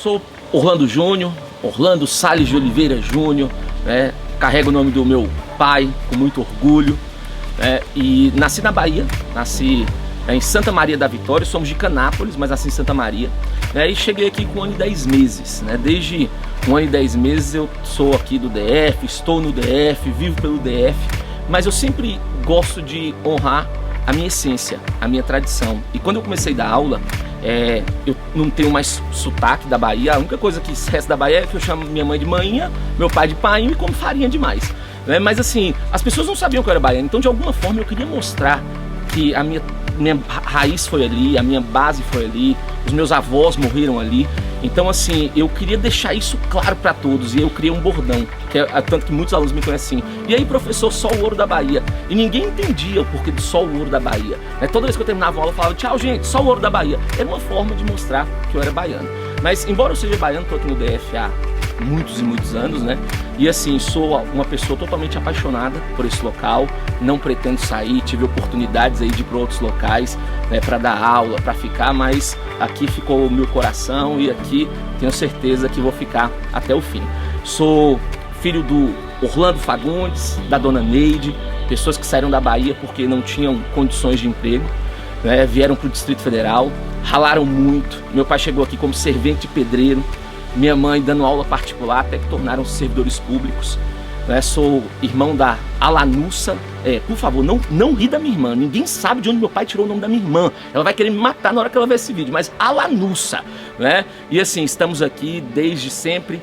Sou Orlando Júnior, Orlando Salles de Oliveira Júnior, né? Carrego o nome do meu pai com muito orgulho, né? E nasci na Bahia, nasci em Santa Maria da Vitória, somos de Canápolis, mas nasci em Santa Maria, né? E cheguei aqui com 1 ano e 10 meses, né? Desde 1 ano e 10 meses eu sou aqui do DF, estou no DF, vivo pelo DF, mas eu sempre gosto de honrar a minha essência, a minha tradição. E quando eu comecei a dar aula, eu não tenho mais sotaque da Bahia. A única coisa que resta da Bahia é que eu chamo minha mãe de manhinha, meu pai de painho e como farinha demais, né? Mas assim, as pessoas não sabiam que eu era baiano, então de alguma forma eu queria mostrar que a minha raiz foi ali, a minha base foi ali, os meus avós morreram ali. Então assim, eu queria deixar isso claro para todos e eu criei um bordão, que é tanto que muitos alunos me conhecem assim: e aí, professor, só o ouro da Bahia? E ninguém entendia o porquê do só o ouro da Bahia, né? Toda vez que eu terminava a aula eu falava: tchau, gente, só o ouro da Bahia. Era uma forma de mostrar que eu era baiano. Mas embora eu seja baiano, tô aqui no DF há muitos e muitos anos, né? E assim, sou uma pessoa totalmente apaixonada por esse local, não pretendo sair, tive oportunidades aí de ir para outros locais, né, para dar aula, para ficar, mas aqui ficou o meu coração e aqui tenho certeza que vou ficar até o fim. Sou filho do Orlando Fagundes, da dona Neide, pessoas que saíram da Bahia porque não tinham condições de emprego, né, vieram para o Distrito Federal, ralaram muito. Meu pai chegou aqui como servente de pedreiro, minha mãe dando aula particular, até que tornaram-se servidores públicos, né? Sou irmão da Alanussa. Por favor, não ri da minha irmã, ninguém sabe de onde meu pai tirou o nome da minha irmã, ela vai querer me matar na hora que ela ver esse vídeo, mas Alanussa, né? E assim, estamos aqui desde sempre.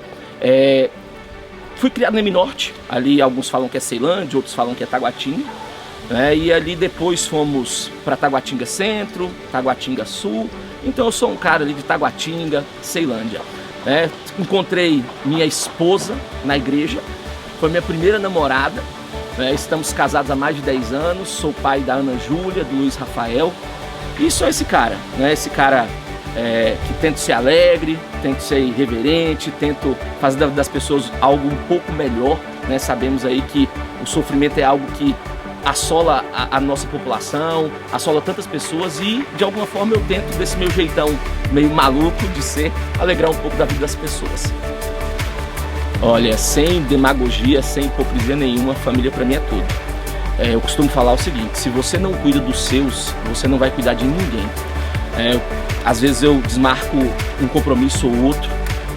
Fui criado no M-Norte, ali alguns falam que é Ceilândia, outros falam que é Taguatinga, né? E ali depois fomos para Taguatinga Centro, Taguatinga Sul, então eu sou um cara ali de Taguatinga, Ceilândia. Encontrei minha esposa na igreja, foi minha primeira namorada, né? Estamos casados há mais de 10 anos, sou pai da Ana Júlia, do Luiz Rafael, e sou esse cara, né? Esse cara que tento ser alegre, tento ser irreverente, tento fazer das pessoas algo um pouco melhor, né? Sabemos aí que o sofrimento é algo que assola a nossa população, assola tantas pessoas e de alguma forma eu tento, desse meu jeitão meio maluco de ser, alegrar um pouco da vida das pessoas. Olha, sem demagogia, sem hipocrisia nenhuma, família pra mim é tudo. Eu costumo falar o seguinte: se você não cuida dos seus, você não vai cuidar de ninguém. Às vezes eu desmarco um compromisso ou outro,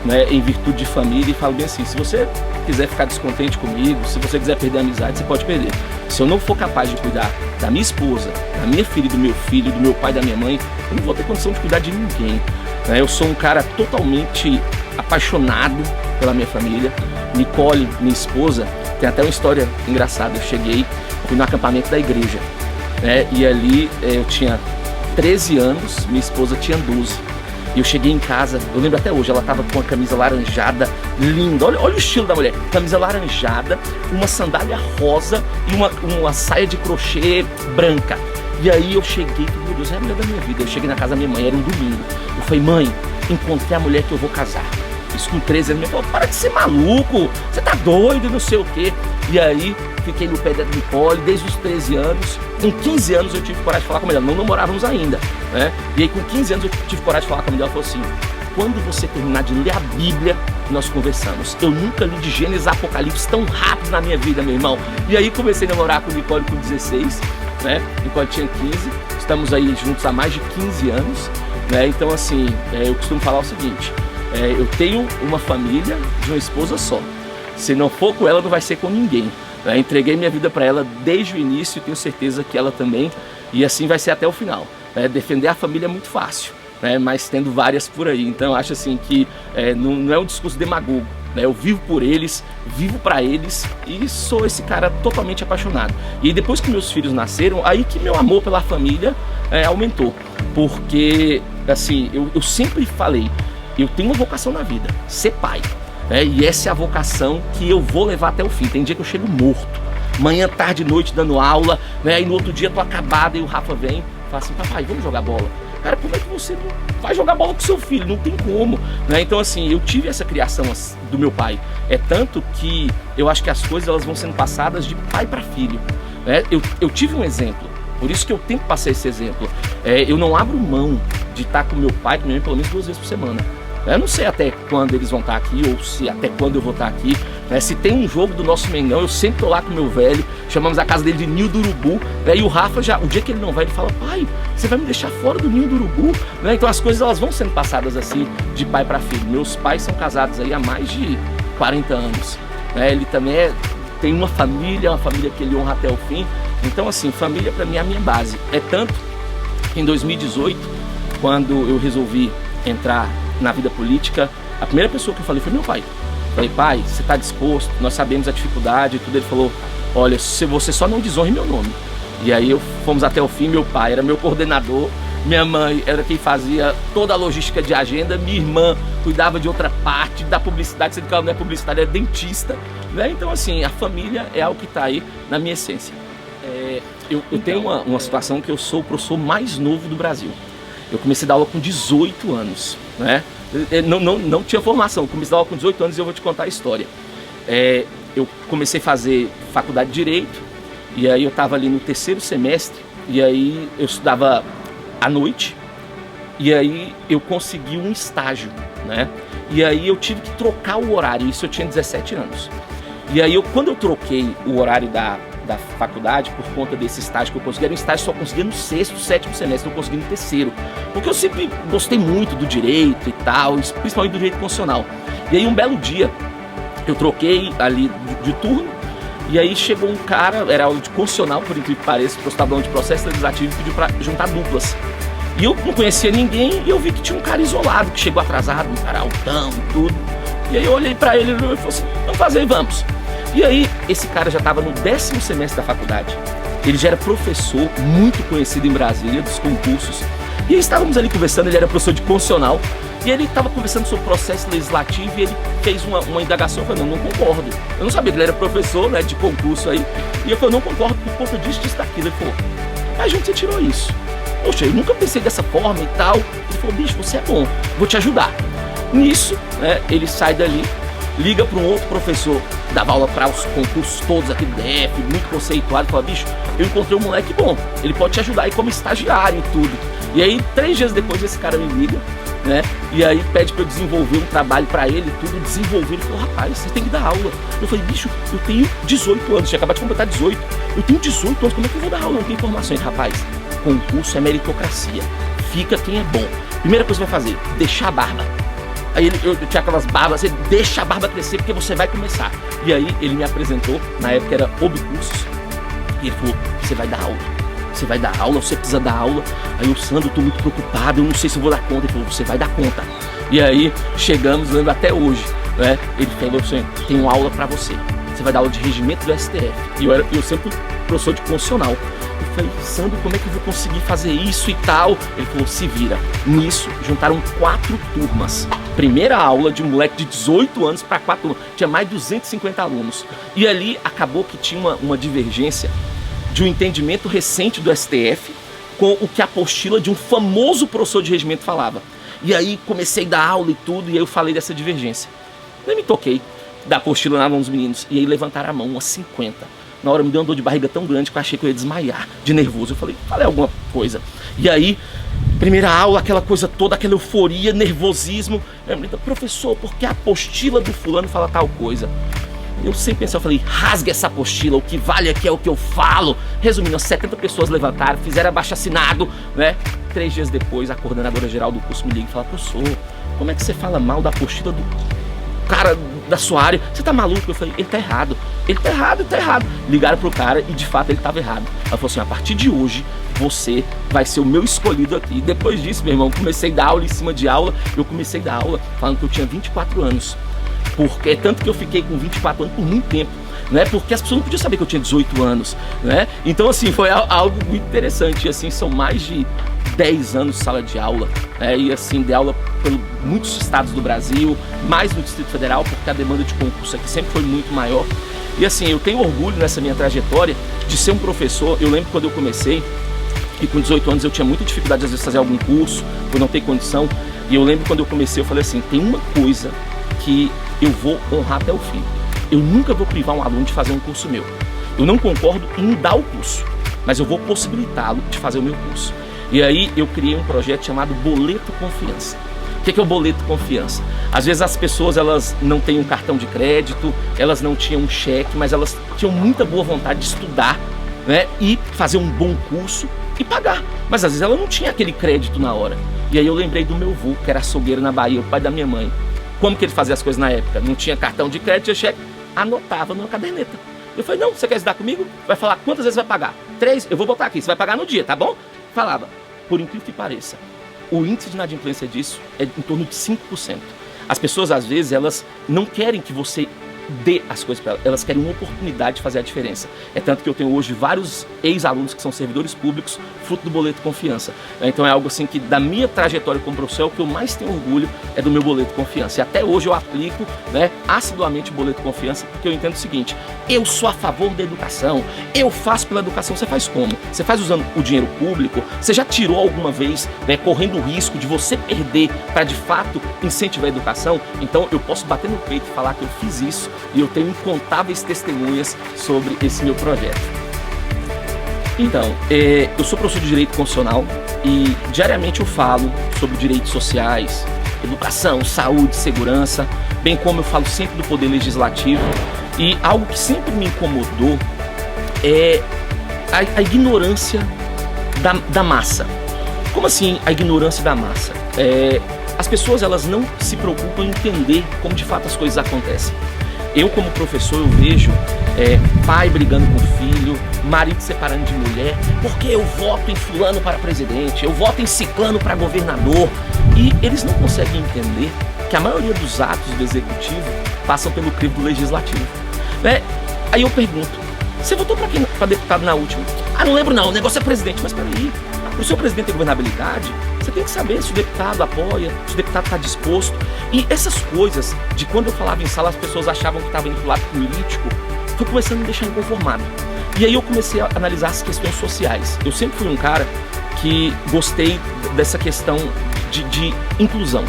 né, em virtude de família, e falo bem assim: se você quiser ficar descontente comigo, se você quiser perder a amizade, você pode perder. Se eu não for capaz de cuidar da minha esposa, da minha filha, do meu filho, do meu pai, da minha mãe, eu não vou ter condição de cuidar de ninguém, né? Eu sou um cara totalmente apaixonado pela minha família. Nicole, minha esposa, tem até uma história engraçada. Eu fui no acampamento da igreja, né, e ali eu tinha 13 anos, minha esposa tinha 12. E eu cheguei em casa, eu lembro até hoje, ela tava com uma camisa laranjada, linda, olha o estilo da mulher, camisa laranjada, uma sandália rosa e uma saia de crochê branca. E aí eu cheguei, meu Deus, é a mulher da minha vida. Eu cheguei na casa da minha mãe, era um domingo. Eu falei: mãe, encontrei a mulher que eu vou casar. Isso com 13 anos, minha mãe falou: para de ser maluco, você tá doido, não sei o quê. E aí fiquei no pé da Nicole desde os 13 anos. Com 15 anos eu tive coragem de falar com ela, não namorávamos ainda, né? E aí com 15 anos eu tive coragem de falar com ela. Ela falou assim: quando você terminar de ler a Bíblia, nós conversamos. Eu nunca li de Gênesis a Apocalipse tão rápido na minha vida, meu irmão. E aí comecei a namorar com Nicole com 16, né? Nicole tinha 15, estamos aí juntos há mais de 15 anos, né? Então assim, eu costumo falar o seguinte: eu tenho uma família de uma esposa só. Se não for com ela, não vai ser com ninguém. Entreguei minha vida para ela desde o início e tenho certeza que ela também. E assim vai ser até o final. Defender a família é muito fácil, né? Mas tendo várias por aí. Então eu acho assim que não é um discurso demagogo, né? Eu vivo por eles, vivo para eles e sou esse cara totalmente apaixonado. E depois que meus filhos nasceram, aí que meu amor pela família aumentou. Porque assim, eu sempre falei: eu tenho uma vocação na vida, ser pai. E essa é a vocação que eu vou levar até o fim. Tem dia que eu chego morto, manhã, tarde e noite dando aula, né? E no outro dia eu tô acabado e o Rafa vem e fala assim: papai, vamos jogar bola. Cara, como é que você não vai jogar bola com seu filho? Não tem como, né? Então assim, eu tive essa criação do meu pai. É tanto que eu acho que as coisas elas vão sendo passadas de pai para filho, né? Eu tive um exemplo, por isso que eu tento passar esse exemplo. Eu não abro mão de estar com meu pai, com minha mãe, pelo menos 2 vezes por semana. Eu não sei até quando eles vão estar aqui, ou se até quando eu vou estar aqui, né? Se tem um jogo do nosso Mengão, eu sempre tô lá com o meu velho, chamamos a casa dele de Ninho do Urubu, né? E o Rafa, já, o dia que ele não vai, ele fala: pai, você vai me deixar fora do Ninho do Urubu? Né? Então as coisas, elas vão sendo passadas assim, de pai para filho. Meus pais são casados aí há mais de 40 anos, né? Ele também tem uma família que ele honra até o fim. Então assim, família para mim é a minha base. É tanto que em 2018, quando eu resolvi entrar na vida política, a primeira pessoa que eu falei foi meu pai. Falei: pai, você está disposto? Nós sabemos a dificuldade e tudo. Ele falou: olha, se você só não desonre meu nome. E aí fomos até o fim. Meu pai era meu coordenador, minha mãe era quem fazia toda a logística de agenda, minha irmã cuidava de outra parte da publicidade, sendo que ela não é publicitária, é dentista, né? Então assim, a família é algo que está aí na minha essência. Eu tenho uma situação que eu sou o professor mais novo do Brasil. Eu comecei a dar aula com 18 anos, né? Não tinha formação, eu comecei a dar aula com 18 anos e eu vou te contar a história. Eu comecei a fazer faculdade de Direito, e aí eu estava ali no 3º semestre, e aí eu estudava à noite, e aí eu consegui um estágio, né? E aí eu tive que trocar o horário, isso eu tinha 17 anos. E aí quando eu troquei o horário da faculdade, por conta desse estágio que eu consegui, era um estágio que só conseguia no 6º, 7º semestre, eu consegui no 3º, porque eu sempre gostei muito do direito e tal, principalmente do direito constitucional. E aí um belo dia, eu troquei ali de turno, e aí chegou um cara, era aula de constitucional, por incrível que pareça, porque eu estava falando de processo legislativo e pediu para juntar duplas. E eu não conhecia ninguém, e eu vi que tinha um cara isolado, que chegou atrasado, um cara altão e tudo. E aí eu olhei para ele e falei assim: vamos fazer, vamos. E aí, esse cara já estava no 10º semestre da faculdade. Ele já era professor, muito conhecido em Brasília, dos concursos. E aí estávamos ali conversando, ele era professor de constitucional. E ele estava conversando sobre o processo legislativo e ele fez uma indagação. Eu falei: não concordo. Eu não sabia que ele era professor, né, de concurso aí. E eu falei: não concordo por conta disso, daquilo. Ele falou: mas de onde você tirou isso? Poxa, eu nunca pensei dessa forma e tal. Ele falou: bicho, você é bom, vou te ajudar. Nisso, né, ele sai dali, liga para um outro professor, dava aula para os concursos todos aqui do DF, muito conceituado, fala: bicho, eu encontrei um moleque bom, ele pode te ajudar aí como estagiário e tudo. E aí 3 dias depois esse cara me liga, né, e aí pede para eu desenvolver um trabalho para ele e tudo, desenvolver. Ele falou: rapaz, você tem que dar aula. Eu falei: bicho, eu tenho 18 anos, tinha acabado de completar 18, eu tenho 18 anos, como é que eu vou dar aula? Não tem informações. Rapaz, concurso é meritocracia, fica quem é bom. Primeira coisa que você vai fazer, deixar a barba. Aí eu tinha aquelas barbas, você deixa a barba crescer porque você vai começar. E aí ele me apresentou, na época era Obcursos, e ele falou: você vai dar aula, você vai dar aula, você precisa dar aula. Aí eu: Sandro, eu tô muito preocupado, eu não sei se eu vou dar conta. Ele falou: você vai dar conta. E aí chegamos, lembro até hoje, né? Ele falou assim: tenho aula pra você, você vai dar aula de regimento do STF. E eu sempre professor de constitucional. Eu falei: Sandro, como é que eu vou conseguir fazer isso e tal? Ele falou: se vira. Nisso, juntaram 4 turmas. Primeira aula de um moleque de 18 anos para 4 turmas. Tinha mais de 250 alunos. E ali acabou que tinha uma divergência de um entendimento recente do STF com o que a apostila de um famoso professor de regimento falava. E aí comecei a dar aula e tudo, e aí eu falei dessa divergência. Nem me toquei da apostila na mão dos meninos. E aí levantaram a mão, umas 50. Na hora me deu uma dor de barriga tão grande que eu achei que eu ia desmaiar de nervoso. Eu falei alguma coisa. E aí, primeira aula, aquela coisa toda, aquela euforia, nervosismo. Eu me disse: professor, por que a apostila do fulano fala tal coisa? Eu sem pensar, eu falei: rasgue essa apostila, o que vale aqui é o que eu falo. Resumindo, 70 pessoas levantaram, fizeram abaixo-assinado, né? 3 dias depois, a coordenadora geral do curso me liga e fala: professor, como é que você fala mal da apostila do cara da sua área? Você tá maluco? Eu falei: ele tá errado, ele tá errado, ele tá errado. Ligaram pro cara e de fato ele tava errado. Ela falou assim: a partir de hoje você vai ser o meu escolhido aqui. E depois disso, meu irmão, comecei a dar aula em cima de aula. Eu comecei a dar aula falando que eu tinha 24 anos. Porque tanto que eu fiquei com 24 anos por muito tempo, né? Porque as pessoas não podiam saber que eu tinha 18 anos, né? Então assim, foi algo muito interessante. E assim, são mais de 10 anos de sala de aula, né? E assim, de aula por muitos estados do Brasil, mais no Distrito Federal, porque a demanda de concurso aqui sempre foi muito maior. E assim, eu tenho orgulho nessa minha trajetória de ser um professor. Eu lembro quando eu comecei, e com 18 anos eu tinha muita dificuldade às vezes de fazer algum curso, por não ter condição. E eu lembro quando eu comecei, eu falei assim: tem uma coisa que eu vou honrar até o fim. Eu nunca vou privar um aluno de fazer um curso meu. Eu não concordo em dar o curso, mas eu vou possibilitá-lo de fazer o meu curso. E aí eu criei um projeto chamado Boleto Confiança. que é o boleto confiança? Às vezes as pessoas elas não têm um cartão de crédito, elas não tinham um cheque, mas elas tinham muita boa vontade de estudar, né, e fazer um bom curso e pagar. Mas às vezes ela não tinha aquele crédito na hora. E aí eu lembrei do meu avô, que era açougueiro na Bahia, o pai da minha mãe. Como que ele fazia as coisas na época? Não tinha cartão de crédito, tinha cheque, anotava numa caderneta. Eu falei, não, você quer estudar comigo? Vai falar quantas vezes vai pagar? 3, eu vou botar aqui, você vai pagar no dia, tá bom? Falava, por incrível que pareça, o índice de inadimplência disso é em torno de 5%. As pessoas, às vezes, elas não querem que você dê as coisas para elas querem uma oportunidade de fazer a diferença. É tanto que eu tenho hoje vários ex-alunos que são servidores públicos, fruto do boleto confiança. Então é algo assim que da minha trajetória como professor, o que eu mais tenho orgulho é do meu boleto confiança. E até hoje eu aplico, né, assiduamente o boleto confiança, porque eu entendo o seguinte, eu sou a favor da educação, eu faço pela educação. Você faz como? Você faz usando o dinheiro público? Você já tirou alguma vez, né, correndo o risco de você perder para de fato incentivar a educação? Então eu posso bater no peito e falar que eu fiz isso. E eu tenho incontáveis testemunhas sobre esse meu projeto. Então, eu sou professor de Direito Constitucional e diariamente eu falo sobre direitos sociais, educação, saúde, segurança, bem como eu falo sempre do Poder Legislativo. E algo que sempre me incomodou é a ignorância da massa. Como assim a ignorância da massa? As pessoas elas não se preocupam em entender como de fato as coisas acontecem. Eu, como professor, eu vejo pai brigando com filho, marido separando de mulher, porque eu voto em fulano para presidente, eu voto em ciclano para governador. E eles não conseguem entender que a maioria dos atos do executivo passam pelo crivo do legislativo, né? Aí eu pergunto, você votou para quem? Para deputado na última? Ah, não lembro não, o negócio é presidente. Mas peraí, para o seu presidente ter governabilidade, você tem que saber se o deputado apoia, se o deputado está disposto. E essas coisas, de quando eu falava em sala, as pessoas achavam que estava indo pro lado político, foi começando a me deixar inconformado. E aí eu comecei a analisar as questões sociais. Eu sempre fui um cara que gostei dessa questão de inclusão.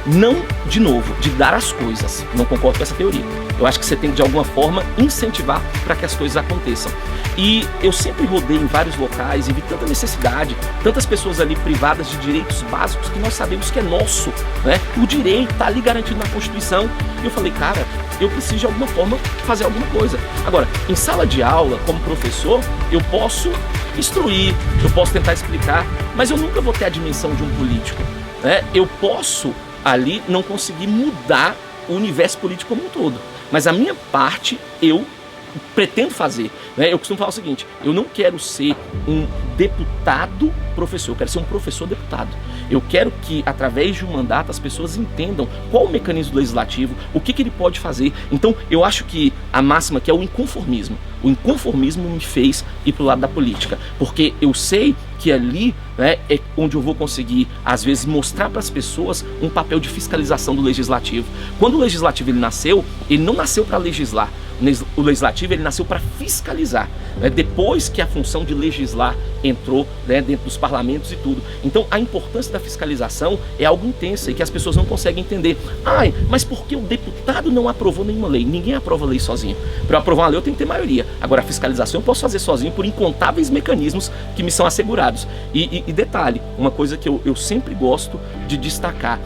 Não, de novo, de dar as coisas. Não concordo com essa teoria. Eu acho que você tem que, de alguma forma, incentivar para que as coisas aconteçam. E eu sempre rodei em vários locais e vi tanta necessidade, tantas pessoas ali privadas de direitos básicos que nós sabemos que é nosso, né? O direito está ali garantido na Constituição. E eu falei, cara, eu preciso de alguma forma fazer alguma coisa. Agora, em sala de aula, como professor, eu posso instruir, eu posso tentar explicar, mas eu nunca vou ter a dimensão de um político, né? Eu posso ali não conseguir mudar o universo político como um todo, mas a minha parte eu pretendo fazer, né? Eu costumo falar o seguinte, eu não quero ser um deputado professor, eu quero ser um professor deputado. Eu quero que, através de um mandato, as pessoas entendam qual o mecanismo legislativo, o que ele pode fazer. Então, eu acho que a máxima aqui é o inconformismo. O inconformismo me fez ir para o lado da política, porque eu sei que ali, né, é onde eu vou conseguir, às vezes, mostrar para as pessoas um papel de fiscalização do legislativo. Quando o legislativo ele não nasceu para legislar. O legislativo ele nasceu para fiscalizar, né? Depois que a função de legislar entrou, né, dentro dos parlamentos e tudo. Então a importância da fiscalização é algo intenso e que as pessoas não conseguem entender. Ai, mas por que o deputado não aprovou nenhuma lei? Ninguém aprova lei sozinho. Para eu aprovar uma lei eu tenho que ter maioria. Agora a fiscalização eu posso fazer sozinho por incontáveis mecanismos que me são assegurados. E detalhe, uma coisa que eu sempre gosto de destacar,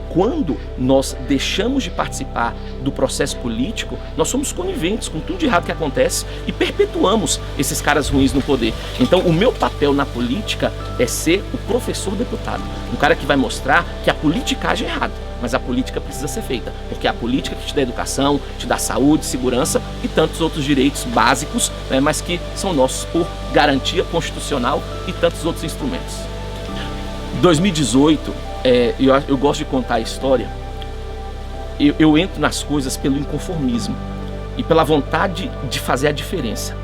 quando nós deixamos de participar do processo político, nós somos coniventes com tudo de errado que acontece e perpetuamos esses caras ruins no poder. Então o meu papel na política é ser o professor deputado, um cara que vai mostrar que a politicagem é errada, mas a política precisa ser feita, porque é a política que te dá educação, te dá saúde, segurança e tantos outros direitos básicos, né, mas que são nossos por garantia constitucional e tantos outros instrumentos. 2018, eu gosto de contar a história. Eu entro nas coisas pelo inconformismo e pela vontade de fazer a diferença.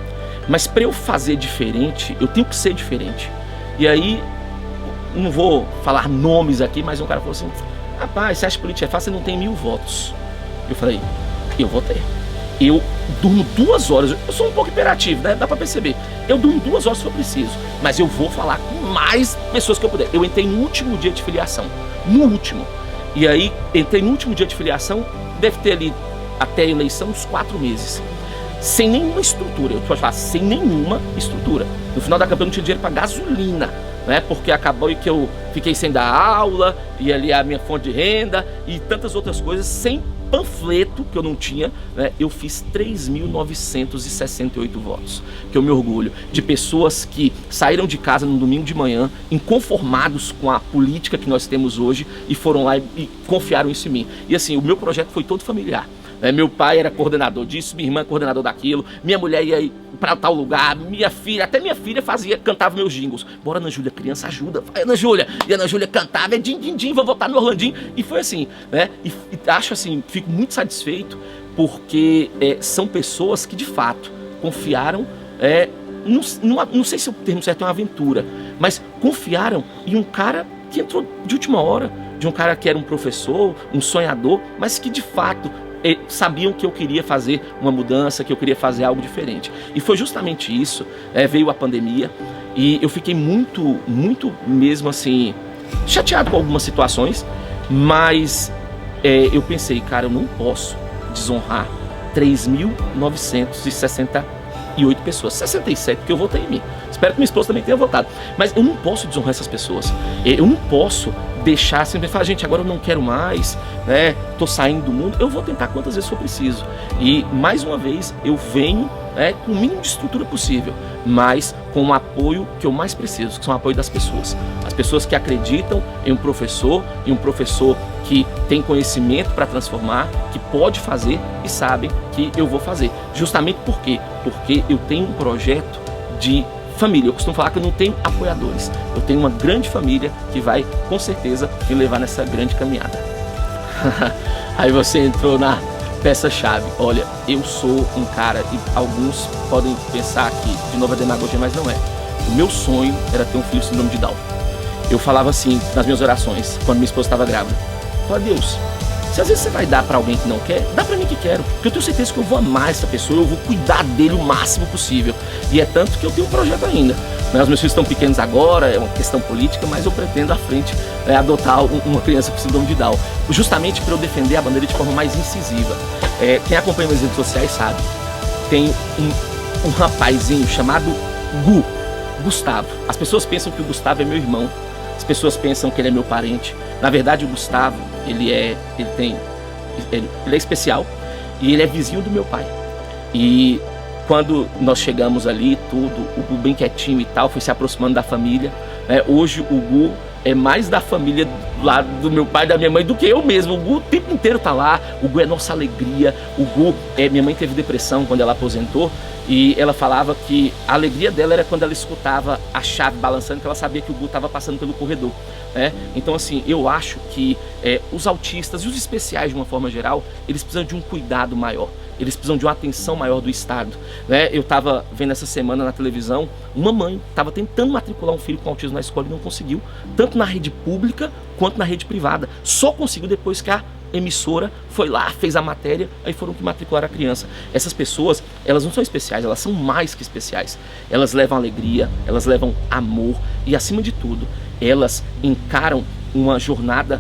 Mas para eu fazer diferente, eu tenho que ser diferente. E aí, não vou falar nomes aqui, mas um cara falou assim, rapaz, você acha que política é fácil? Você não tem 1000 votos. Eu falei, eu vou ter. Eu durmo 2 horas, eu sou um pouco hiperativo, né? Dá pra perceber. Eu durmo 2 horas se eu preciso, mas eu vou falar com mais pessoas que eu puder. Eu entrei no último dia de filiação, no último. E aí, entrei no último dia de filiação, deve ter ali, até a eleição, uns 4 meses. Sem nenhuma estrutura, eu posso falar, sem nenhuma estrutura. No final da campanha eu não tinha dinheiro pra gasolina. né? Porque acabou que eu fiquei sem dar aula, e ali a minha fonte de renda e tantas outras coisas, sem panfleto que eu não tinha, né? Eu fiz 3.968 votos, que eu me orgulho, de pessoas que saíram de casa no domingo de manhã, inconformados com a política que nós temos hoje, e foram lá e confiaram isso em mim. E assim, o meu projeto foi todo familiar. Meu pai era coordenador disso, minha irmã coordenador daquilo, minha mulher ia ir para tal lugar, minha filha cantava meus jingles. Bora, Ana Júlia, criança ajuda, vai, Ana Júlia. E a Ana Júlia cantava, din, din, din, vou votar no Orlandinho. E foi assim, né? E acho assim, fico muito satisfeito, porque são pessoas que de fato confiaram, não sei se o termo certo é uma aventura, mas confiaram em um cara que entrou de última hora, de um cara que era um professor, um sonhador, mas que de fato sabiam que eu queria fazer uma mudança, que eu queria fazer algo diferente. E foi justamente isso, veio a pandemia, e eu fiquei muito mesmo assim, chateado com algumas situações, mas eu pensei, cara, eu não posso desonrar 3.968 pessoas, 67 porque eu votei em mim. Espero que minha esposa também tenha votado, mas eu não posso desonrar essas pessoas. Eu não posso deixar sempre falar, gente, agora eu não quero mais, né? Tô saindo do mundo. Eu vou tentar quantas vezes for preciso. E mais uma vez eu venho com o mínimo de estrutura possível, mas com o apoio que eu mais preciso, que são o apoio das pessoas. As pessoas que acreditam em um professor que tem conhecimento para transformar, que pode fazer e sabem que eu vou fazer. Justamente por quê? Porque eu tenho um projeto de família. Eu costumo falar que eu não tenho apoiadores. Eu tenho uma grande família que vai, com certeza, me levar nessa grande caminhada. Aí você entrou na peça-chave. Olha, eu sou um cara, e alguns podem pensar que, de novo, é demagogia, mas não é. O meu sonho era ter um filho com síndrome de Down. Eu falava assim, nas minhas orações, quando minha esposa estava grávida. Falei, Deus, se às vezes você vai dar pra alguém que não quer, dá pra mim que quero. Porque eu tenho certeza que eu vou amar essa pessoa, eu vou cuidar dele o máximo possível. E é tanto que eu tenho um projeto ainda. Os meus filhos estão pequenos agora, é uma questão política, mas eu pretendo à frente adotar uma criança com síndrome de Down. Justamente para eu defender a bandeira de forma mais incisiva. Quem acompanha minhas redes sociais sabe, tem um rapazinho chamado Gustavo. As pessoas pensam que o Gustavo é meu irmão. As pessoas pensam que ele é meu parente. Na verdade, o Gustavo, ele é especial e ele é vizinho do meu pai. E quando nós chegamos ali, o Gu bem quietinho e tal, foi se aproximando da família. Hoje o Gu é mais da família lá do meu pai e da minha mãe do que eu mesmo. O Gu o tempo inteiro tá lá, o Gu é nossa alegria. O Gu, minha mãe teve depressão quando ela aposentou, e ela falava que a alegria dela era quando ela escutava a chave balançando, que ela sabia que o Gu estava passando pelo corredor. Então assim, eu acho que os autistas e os especiais de uma forma geral, eles precisam de um cuidado maior. Eles precisam de uma atenção maior do Estado. Eu estava vendo essa semana na televisão, uma mãe estava tentando matricular um filho com autismo na escola e não conseguiu, tanto na rede pública quanto na rede privada. Só conseguiu depois que a emissora foi lá, fez a matéria, aí foram que matricularam a criança. Essas pessoas, elas não são especiais, elas são mais que especiais. Elas levam alegria, elas levam amor e, acima de tudo, elas encaram uma jornada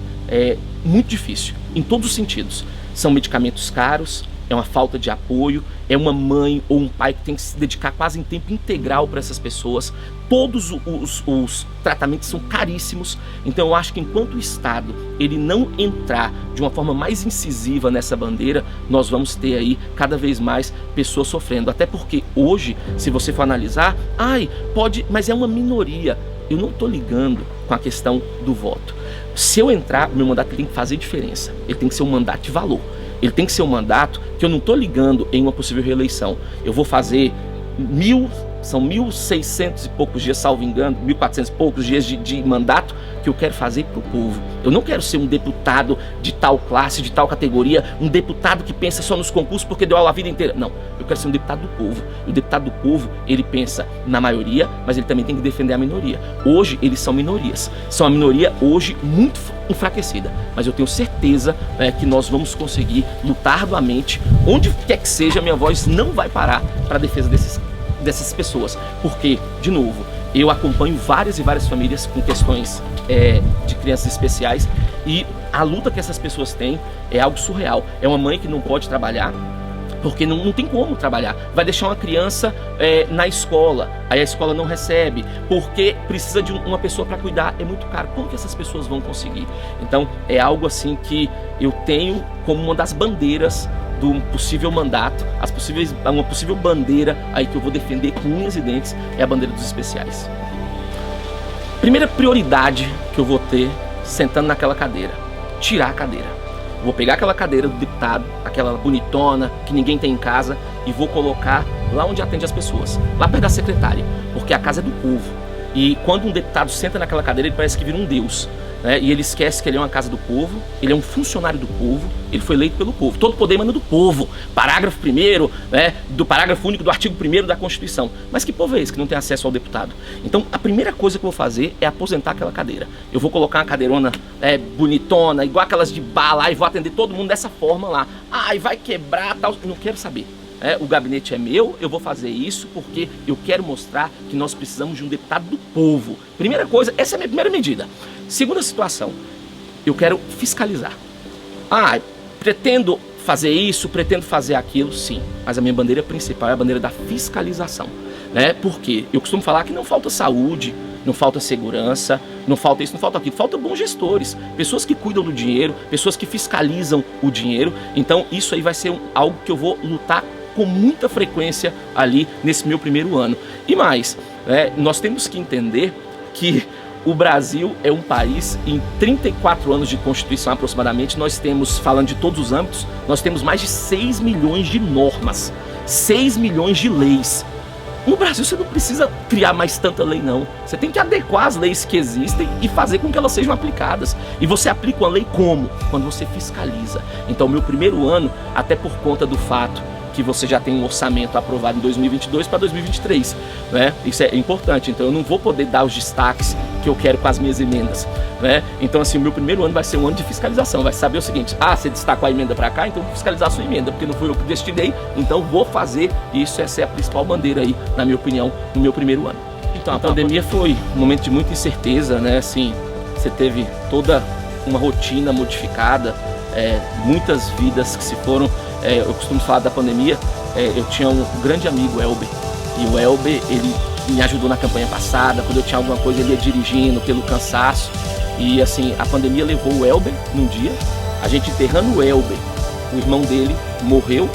muito difícil, em todos os sentidos. São medicamentos caros, é uma falta de apoio, é uma mãe ou um pai que tem que se dedicar quase em tempo integral para essas pessoas. Todos os tratamentos são caríssimos. Então eu acho que enquanto o Estado ele não entrar de uma forma mais incisiva nessa bandeira, nós vamos ter aí cada vez mais pessoas sofrendo. Até porque hoje, se você for analisar, pode, mas é uma minoria. Eu não estou ligando com a questão do voto. Se eu entrar, o meu mandato tem que fazer diferença. Ele tem que ser um mandato de valor. Ele tem que ser um mandato que eu não estou ligando em uma possível reeleição. Eu vou fazer são 1.600 e poucos dias, salvo engano, 1.400 e poucos dias de mandato que eu quero fazer para o povo. Eu não quero ser um deputado de tal classe, de tal categoria, um deputado que pensa só nos concursos porque deu aula a vida inteira. Não, eu quero ser um deputado do povo. E o deputado do povo, ele pensa na maioria, mas ele também tem que defender a minoria. Hoje, eles são minorias. São a minoria hoje muito enfraquecida. Mas eu tenho certeza que nós vamos conseguir lutar arduamente. Onde quer que seja, minha voz não vai parar para a defesa dessas pessoas. Porque, de novo, eu acompanho várias e várias famílias com questões de crianças especiais, e a luta que essas pessoas têm é algo surreal. É uma mãe que não pode trabalhar, porque não tem como trabalhar. Vai deixar uma criança na escola, aí a escola não recebe, porque precisa de uma pessoa para cuidar, é muito caro. Como que essas pessoas vão conseguir? Então é algo assim que eu tenho como uma das bandeiras do possível mandato, uma possível bandeira aí que eu vou defender com unhas e dentes, é a bandeira dos especiais. Primeira prioridade que eu vou ter sentando naquela cadeira, tirar a cadeira. Vou pegar aquela cadeira do deputado, aquela bonitona, que ninguém tem em casa, e vou colocar lá onde atende as pessoas, lá perto da secretária, porque a casa é do povo. E quando um deputado senta naquela cadeira, ele parece que vira um deus, né? E ele esquece que ele é uma casa do povo, ele é um funcionário do povo, ele foi eleito pelo povo. Todo poder emana do povo. Parágrafo 1º, né, do parágrafo único do artigo 1º da Constituição. Mas que povo é esse que não tem acesso ao deputado? Então, a primeira coisa que eu vou fazer é aposentar aquela cadeira. Eu vou colocar uma cadeirona bonitona, igual aquelas de bar lá, e vou atender todo mundo dessa forma lá. Ai, vai quebrar, tal. Não quero saber. O gabinete é meu, eu vou fazer isso porque eu quero mostrar que nós precisamos de um deputado do povo. Primeira coisa, essa é a minha primeira medida. Segunda situação, eu quero fiscalizar. Pretendo fazer isso, pretendo fazer aquilo, sim. Mas a minha bandeira principal é a bandeira da fiscalização, né? Porque eu costumo falar que não falta saúde, não falta segurança, não falta isso, não falta aquilo. Falta bons gestores, pessoas que cuidam do dinheiro, pessoas que fiscalizam o dinheiro. Então isso aí vai ser algo que eu vou lutar com muita frequência ali nesse meu primeiro ano. E mais, nós temos que entender que o Brasil é um país, em 34 anos de Constituição aproximadamente, nós temos, falando de todos os âmbitos, nós temos mais de 6 milhões de normas, 6 milhões de leis. No Brasil você não precisa criar mais tanta lei não, você tem que adequar as leis que existem e fazer com que elas sejam aplicadas. E você aplica uma lei como? Quando você fiscaliza. Então meu primeiro ano, até por conta do fato que você já tem um orçamento aprovado em 2022 para 2023, né? Isso é importante, então eu não vou poder dar os destaques que eu quero com as minhas emendas, né? Então assim, o meu primeiro ano vai ser um ano de fiscalização, vai saber o seguinte: você destacou a emenda para cá, então vou fiscalizar a sua emenda, porque não fui eu que destinei, então vou fazer isso. Essa é a principal bandeira aí, na minha opinião, no meu primeiro ano. Então a pandemia foi um momento de muita incerteza, né? Assim, você teve toda uma rotina modificada, muitas vidas que se foram. Eu costumo falar da pandemia, eu tinha um grande amigo, o Elber, e o Elber, ele me ajudou na campanha passada, quando eu tinha alguma coisa ele ia dirigindo pelo cansaço, e assim, a pandemia levou o Elber num dia, a gente enterrando o Elber, o irmão dele morreu,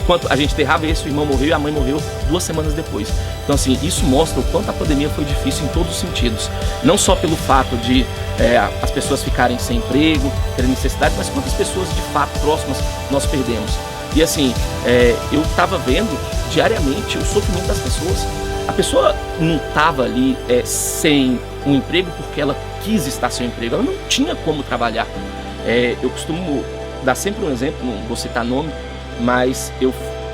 enquanto a gente enterrava esse, o irmão morreu e a mãe morreu 2 semanas depois. Então assim, isso mostra o quanto a pandemia foi difícil em todos os sentidos, não só pelo fato de as pessoas ficarem sem emprego, terem necessidade, mas quantas pessoas de fato próximas nós perdemos. E assim, eu estava vendo diariamente o sofrimento das pessoas. A pessoa não estava ali sem um emprego porque ela quis estar sem um emprego, ela não tinha como trabalhar. Eu costumo dar sempre um exemplo, não vou citar nome, mas eu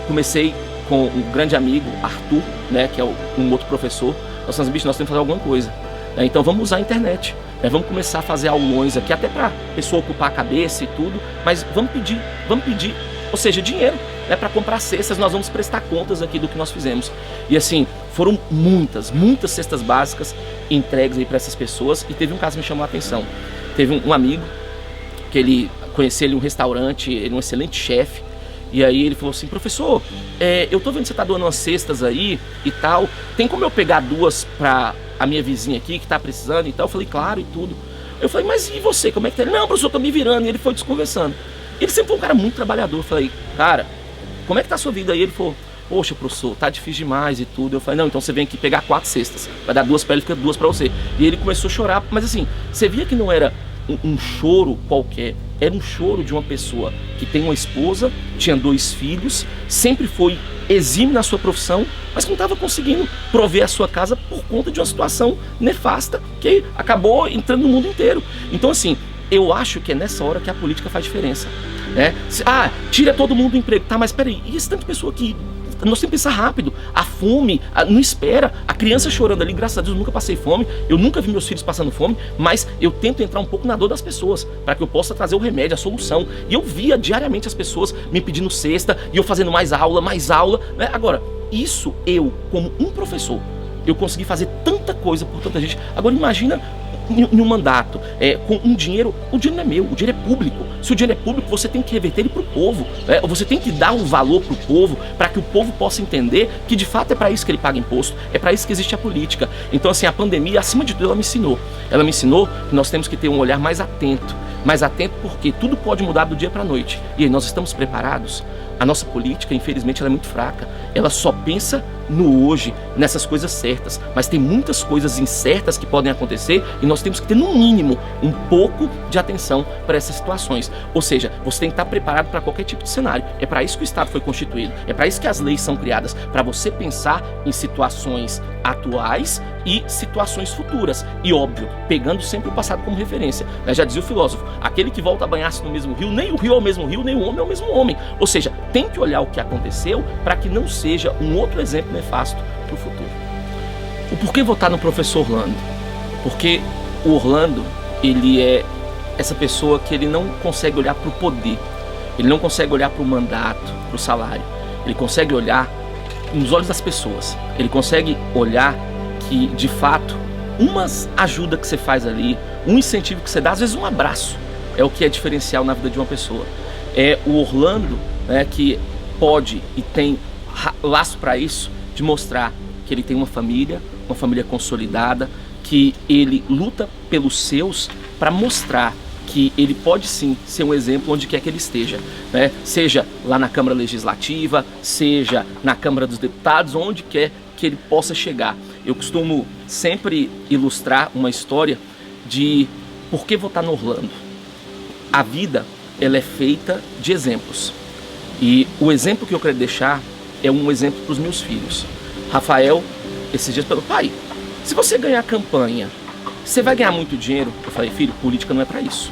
comecei com um grande amigo, Arthur, né, que é um outro professor. Nós falamos, bicho, nós temos que fazer alguma coisa. Então vamos usar a internet, vamos começar a fazer aulões aqui, até para a pessoa ocupar a cabeça e tudo, mas vamos pedir, ou seja, dinheiro, para comprar cestas. Nós vamos prestar contas aqui do que nós fizemos. E assim, foram muitas cestas básicas entregues aí para essas pessoas. E teve um caso que me chamou a atenção. Teve um amigo, que ele conhecia ele em um restaurante, ele é um excelente chefe. E aí ele falou assim: professor, eu tô vendo que você tá doando umas cestas aí e tal, tem como eu pegar 2 para a minha vizinha aqui que tá precisando e tal? Eu falei, claro, e tudo. Eu falei, mas e você, como é que tá? Ele, não, professor, eu tô me virando. E ele foi desconversando. Ele sempre foi um cara muito trabalhador. Eu falei, cara, como é que tá a sua vida aí? Ele falou, poxa, professor, tá difícil demais e tudo. Eu falei, não, então você vem aqui pegar 4 cestas, vai dar 2 para ele, fica 2 para você. E ele começou a chorar, mas assim, você via que não era um choro qualquer, era um choro de uma pessoa que tem uma esposa, tinha 2 filhos, sempre foi exímio na sua profissão, mas que não estava conseguindo prover a sua casa por conta de uma situação nefasta que acabou entrando no mundo inteiro. Então assim, eu acho que é nessa hora que a política faz diferença, né? Tira todo mundo do emprego, tá, mas peraí, e esse tanto de pessoa que nós temos que pensar rápido. A fome não espera, a criança chorando ali, graças a Deus eu nunca passei fome, eu nunca vi meus filhos passando fome, mas eu tento entrar um pouco na dor das pessoas, para que eu possa trazer o remédio, a solução. E eu via diariamente as pessoas me pedindo cesta, e eu fazendo mais aula, né? Agora, isso eu, como um professor, eu consegui fazer tanta coisa por tanta gente. Agora imagina em um mandato, com um dinheiro, o dinheiro não é meu, o dinheiro é público. Se o dinheiro é público, você tem que reverter ele para o povo. Você tem que dar um valor para o povo, para que o povo possa entender que de fato é para isso que ele paga imposto, é para isso que existe a política. Então assim, a pandemia, acima de tudo, ela me ensinou. Ela me ensinou que nós temos que ter um olhar mais atento porque tudo pode mudar do dia para a noite. E aí, nós estamos preparados? A nossa política, infelizmente, ela é muito fraca. Ela só pensa no hoje, nessas coisas certas. Mas tem muitas coisas incertas que podem acontecer e nós temos que ter, no mínimo, um pouco de atenção para essas situações. Ou seja, você tem que estar preparado para qualquer tipo de cenário. É para isso que o Estado foi constituído. É para isso que as leis são criadas. Para você pensar em situações atuais e situações futuras. E óbvio, pegando sempre o passado como referência. Já dizia o filósofo, aquele que volta a banhar-se no mesmo rio, nem o rio é o mesmo rio, nem o homem é o mesmo homem. Ou seja, tem que olhar o que aconteceu para que não seja um outro exemplo nefasto para o futuro. O porquê votar no professor Orlando? Porque o Orlando, ele é essa pessoa que ele não consegue olhar para o poder, ele não consegue olhar para o mandato, para o salário, ele consegue olhar nos olhos das pessoas, ele consegue olhar que, de fato, uma ajuda que você faz ali, um incentivo que você dá, às vezes um abraço, é o que é diferencial na vida de uma pessoa. É o Orlando, né, que pode e tem laço para isso, de mostrar que ele tem uma família consolidada, que ele luta pelos seus para mostrar que ele pode sim ser um exemplo onde quer que ele esteja, né? Seja lá na Câmara Legislativa, seja na Câmara dos Deputados, onde quer que ele possa chegar. Eu costumo sempre ilustrar uma história de por que votar no Orlando. A vida, ela é feita de exemplos. E o exemplo que eu quero deixar é um exemplo para os meus filhos. Rafael, esses dias, falou: pai, se você ganhar a campanha, você vai ganhar muito dinheiro? Eu falei: filho, política não é para isso.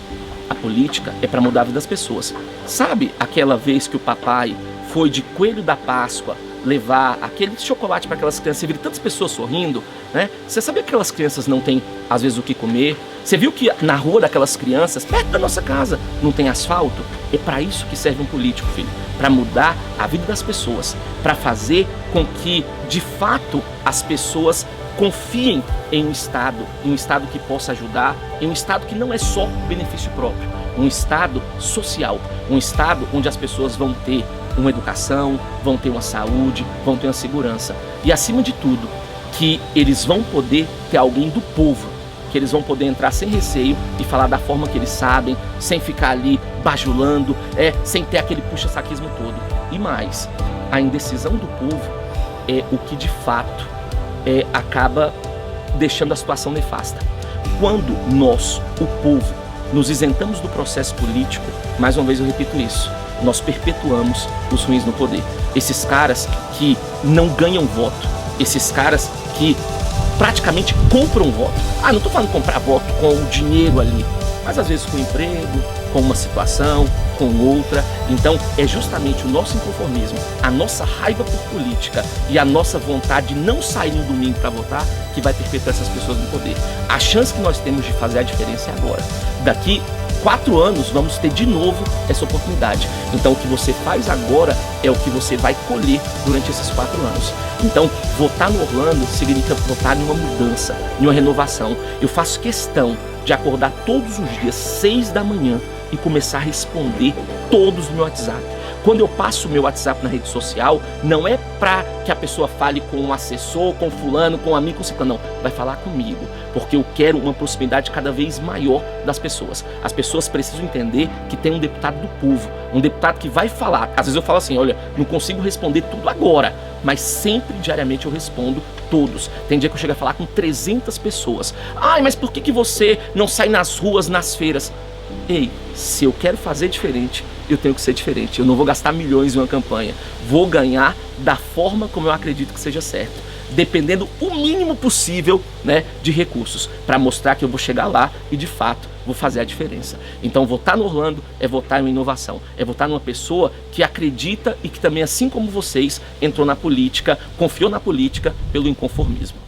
A política é para mudar a vida das pessoas. Sabe aquela vez que o papai foi de Coelho da Páscoa levar aquele chocolate para aquelas crianças? Você viu tantas pessoas sorrindo, né? Você sabia que aquelas crianças não têm, às vezes, o que comer? Você viu que na rua daquelas crianças, perto da nossa casa, não tem asfalto? É para isso que serve um político, filho. Para mudar a vida das pessoas. Para fazer com que, de fato, as pessoas confiem em um Estado que possa ajudar, em um Estado que não é só benefício próprio, um Estado social, um Estado onde as pessoas vão ter uma educação, vão ter uma saúde, vão ter uma segurança. E, acima de tudo, que eles vão poder ter alguém do povo, que eles vão poder entrar sem receio e falar da forma que eles sabem, sem ficar ali bajulando, sem ter aquele puxa-saquismo todo. E mais, a indecisão do povo é o que de fato acaba deixando a situação nefasta. Quando nós, o povo, nos isentamos do processo político, mais uma vez eu repito isso, nós perpetuamos os ruins no poder. Esses caras que não ganham voto, esses caras que praticamente compram voto. Não estou falando comprar voto com o dinheiro ali, mas às vezes com emprego, com uma situação, com outra. Então é justamente o nosso inconformismo, a nossa raiva por política e a nossa vontade de não sair no domingo para votar que vai perpetuar essas pessoas no poder. A chance que nós temos de fazer a diferença é agora. Daqui 4 anos vamos ter de novo essa oportunidade. Então o que você faz agora é o que você vai colher durante esses 4 anos. Então votar no Orlando significa votar em uma mudança, em uma renovação. Eu faço questão de acordar todos os dias 6 da manhã e começar a responder todos no meu WhatsApp. Quando eu passo o meu WhatsApp na rede social, não é para que a pessoa fale com um assessor, com fulano, com um amigo, com ciclano, não. Vai falar comigo, porque eu quero uma proximidade cada vez maior das pessoas. As pessoas precisam entender que tem um deputado do povo, um deputado que vai falar. Às vezes eu falo assim: olha, não consigo responder tudo agora, mas sempre, diariamente, eu respondo todos. Tem dia que eu chego a falar com 300 pessoas. Mas por que você não sai nas ruas, nas feiras? Ei, se eu quero fazer diferente, eu tenho que ser diferente. Eu não vou gastar milhões em uma campanha. Vou ganhar da forma como eu acredito que seja certo, dependendo o mínimo possível, né, de recursos, para mostrar que eu vou chegar lá e, de fato, vou fazer a diferença. Então, votar no Orlando é votar em uma inovação, é votar numa pessoa que acredita e que também, assim como vocês, entrou na política, confiou na política pelo inconformismo.